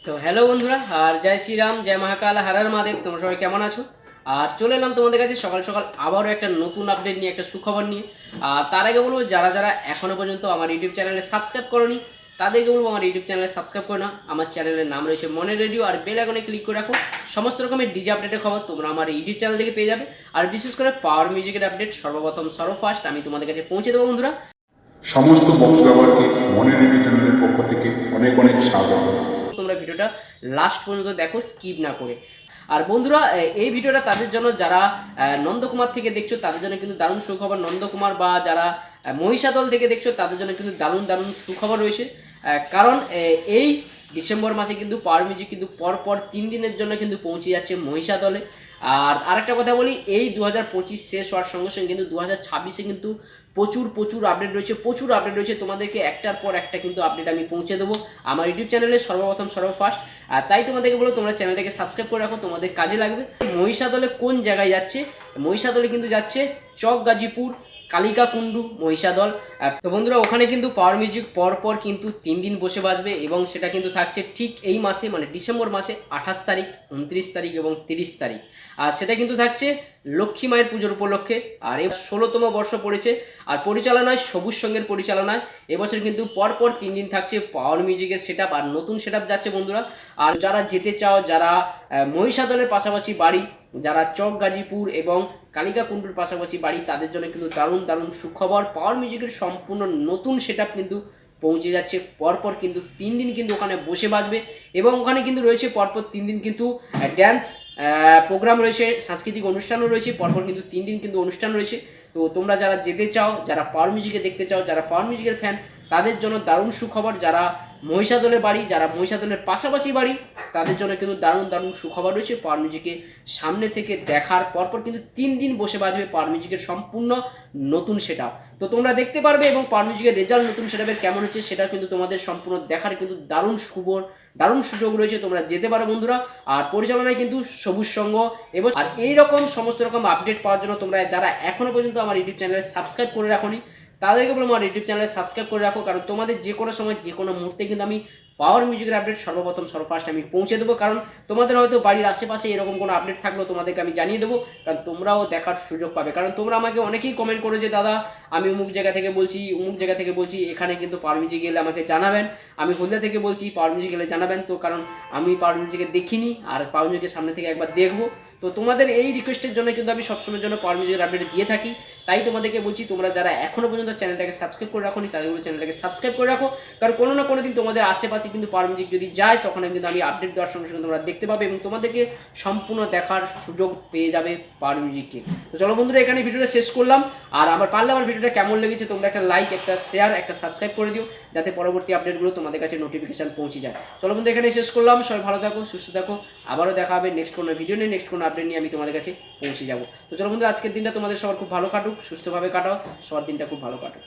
তো হ্যালো বন্ধুরা, আর জয় শ্রীরাম, জয় মহাকাল, হর হর মহাদেব। তোমরা সবাই কেমন আছো? আর চলে এলাম তোমাদের কাছে সকাল সকাল আবারও একটা নতুন আপডেট নিয়ে, একটা সুখবর নিয়ে। আর তার আগে বলবো, যারা যারা এখনো পর্যন্ত আমার ইউটিউব চ্যানেলে সাবস্ক্রাইব করোনি তাদেরকে বলবো আমার ইউটিউব চ্যানেলে সাবস্ক্রাইব করে না। আমার চ্যানেলের নাম রয়েছে মনের রেডিও, আর বেল আইকনে ক্লিক করে রাখো। সমস্ত রকমের ডিজে আপডেটের খবর তোমরা আমার ইউটিউব চ্যানেল থেকে পেয়ে যাবে। আর বিশেষ করে পাওয়ার মিউজিকের আপডেট সর্বপ্রথম সর্বফার্স্ট আমি তোমাদের কাছে পৌঁছে দেবো বন্ধুরা। সমস্ত বক্স ব্যবহারকে মনের রেডিও চ্যানেলের পক্ষ থেকে অনেক অনেক স্বাগত। তোমরা ভিডিওটা লাস্ট পর্যন্ত দেখো, স্কিপ না করে। আর বন্ধুরা, এই ভিডিওটা তাদের জন্য যারা নন্দকুমার থেকে দেখছো তাদের জন্য কিন্তু দারুণ সুখবর। নন্দকুমার বা যারা মহিষাদল থেকে দেখছো তাদের জন্য কিন্তু দারুণ দারুণ সুখবর রয়েছে। কারণ এই ডিসেম্বর মাসে কিন্তু পাওয়ার মিউজিক কিন্তু পরপর 3 দিনের জন্য কিন্তু পৌঁছে যাচ্ছে মহিষাদলে। আর আরেকটা কথা বলি, এই 2025 শেষ হওয়ার সঙ্গে সঙ্গে কিন্তু 2026-এ কিন্তু প্রচুর প্রচুর আপডেট রয়েছে, প্রচুর আপডেট রয়েছে। তোমাদেরকে একটার পর একটা কিন্তু আপডেট আমি পৌঁছে দেবো আমার ইউটিউব চ্যানেলে সর্বপ্রথম সর্বফার্স্ট। আর তাই তোমাদেরকে বলো, তোমরা চ্যানেলটাকে সাবস্ক্রাইব করে রাখো, তোমাদের কাজে লাগবে। মহিষাদলে কোন জায়গায় যাচ্ছে? মহিষাদলে কিন্তু যাচ্ছে চক গাজীপুর, কালিকা কুণ্ডু, মহিষাদল। তো বন্ধুরা, ওখানে কিন্তু পাওয়ার মিউজিক পরপর কিন্তু 3 দিন বসে বাজবে, এবং সেটা কিন্তু থাকছে ঠিক এই মাসে, মানে ডিসেম্বর মাসে 28 তারিখ, 29 তারিখ এবং 30 তারিখ। আর সেটা কিন্তু থাকছে লক্ষ্মী মায়ের পুজোর উপলক্ষে। আর এই 16তম বর্ষ পড়েছে। আর পরিচালনায় সবুজ সঙ্গের পরিচালনায় এবছর কিন্তু পরপর 3 দিন থাকছে পাওয়ার মিউজিকের সেটআপ, আর নতুন সেটআপ যাচ্ছে বন্ধুরা। আর যারা যেতে চাও, যারা মহিষাদলের পাশাপাশি বাড়ি, যারা চক গাজীপুর এবং কালিকা কুণ্ডুর পাশাপাশি বাড়ি, তাদের জন্য কিন্তু দারুণ দারুণ সুখবর। পাওয়ার মিউজিকের সম্পূর্ণ নতুন সেটআপ কিন্তু পৌঁছে যাচ্ছে। পরপর কিন্তু 3 দিন কিন্তু ওখানে বসে বাজবে, এবং ওখানে কিন্তু রয়েছে পরপর 3 দিন কিন্তু ড্যান্স প্রোগ্রাম রয়েছে, সাংস্কৃতিক অনুষ্ঠানও রয়েছে। পরপর কিন্তু 3 দিন কিন্তু অনুষ্ঠান রয়েছে। তো তোমরা যারা যেতে চাও, যারা পাওয়ার মিউজিকে দেখতে চাও, যারা পাওয়ার মিউজিকের ফ্যান, তাদের জন্য দারুণ সুখবর। যারা মহিষাদলের বাড়ি, যারা মহিষাদলের পাশাপাশি বাড়ি, তাদের জন্য কিন্তু দারুণ দারুণ সুখবর রয়েছে। পাওয়ার মিউজিকে সামনে থেকে দেখার পরপর কিন্তু 3 দিন বসে বাজবে পাওয়ার মিউজিকের সম্পূর্ণ নতুন সেটআপ। তো তোমরা দেখতে পারবে, এবং পাওয়ার মিউজিকের রেজাল্ট নতুন সেটআপের কেমন হচ্ছে সেটা কিন্তু তোমাদের সম্পূর্ণ দেখার কিন্তু দারুণ সুখবর, দারুণ সুযোগ রয়েছে। তোমরা যেতে পারো বন্ধুরা। আর পরিচালনায় কিন্তু সবুজ সঙ্গ। এবং আর এই রকম সমস্ত রকম আপডেট পাওয়ার জন্য তোমরা যারা এখনো পর্যন্ত আমার ইউটিউব চ্যানেলে সাবস্ক্রাইব করে রাখোনি তাদেরকে বলবো আমার ইউটিউব চ্যানেলে সাবস্ক্রাইব করে রাখো। কারণ তোমাদের যে কোনো সময়, যে কোনো মুহূর্তে কিন্তু আমি পাওয়ার মিউজিকের আপডেট সর্বপ্রথম সর্বফার্স্ট আমি পৌঁছে দেবো। কারণ তোমাদের হয়তো বাড়ির আশেপাশে এরকম কোনো আপডেট থাকলেও তোমাদেরকে আমি জানিয়ে দেবো, কারণ তোমরাও দেখার সুযোগ পাবে। কারণ তোমরা আমাকে অনেকেই কমেন্ট করো যে দাদা, আমি অমুক জায়গা থেকে বলছি, অমুক জায়গা থেকে বলছি, এখানে কিন্তু পাওয়ার মিউজিক গেলে আমাকে জানাবেন। আমি হলদিয়া থেকে বলছি, পাওয়ার মিউজিক গেলে জানাবেন। তো কারণ আমি পাওয়ার মিউজিকে দেখিনি, আর পাওয়ার মিউজিকের সামনে থেকে একবার দেখবো। তো তোমাদের এই রিকোয়েস্টের জন্য কিন্তু আমি সবসময়ের জন্য পাওয়ার মিউজিকের আপডেট দিয়ে থাকি। তাই তোমাদেরকে বলছি, তোমরা যারা এখনো পর্যন্ত চ্যানেলটাকে সাবস্ক্রাইব করে রাখোনি তাদেরগুলো চ্যানেলটাকে সাবস্ক্রাইব করে রাখো। কারণ কোনো না কোনো দিন তোমাদের আশেপাশে কিন্তু পাওয়ার মিউজিক যদি যায়, তখন কিন্তু আমি আপডেট দেওয়ার সঙ্গে সঙ্গে তোমরা দেখতে পাবে, এবং তোমাদেরকে সম্পূর্ণ দেখার সুযোগ পেয়ে যাবে পাওয়ার মিউজিককে। তো চলো বন্ধুরা, এখানে ভিডিওটা শেষ করলাম। আর আমার পারলে আমার ভিডিওটা কেমন লেগেছে তোমরা একটা লাইক, একটা শেয়ার, একটা সাবস্ক্রাইব করে দিও, যাতে পরবর্তী আপডেটগুলো তোমাদের কাছে নোটিফিকেশন পৌঁছে যায়। চলো বন্ধু, এখানে শেষ করলাম। সবাই ভালো থাকো, সুস্থ থাকো। আবারও দেখা হবে নেক্সট কোনো ভিডিও নিয়ে, নেক্সট কোনো আপডেট নিয়ে আমি তোমাদের কাছে পৌঁছে যাবো। তো চলো বন্ধু, আজকের দিনটা তোমাদের সবার খুব ভালো কাটুক, সুস্থভাবে কাটাও, সবার দিনটা খুব ভালো কাটুক।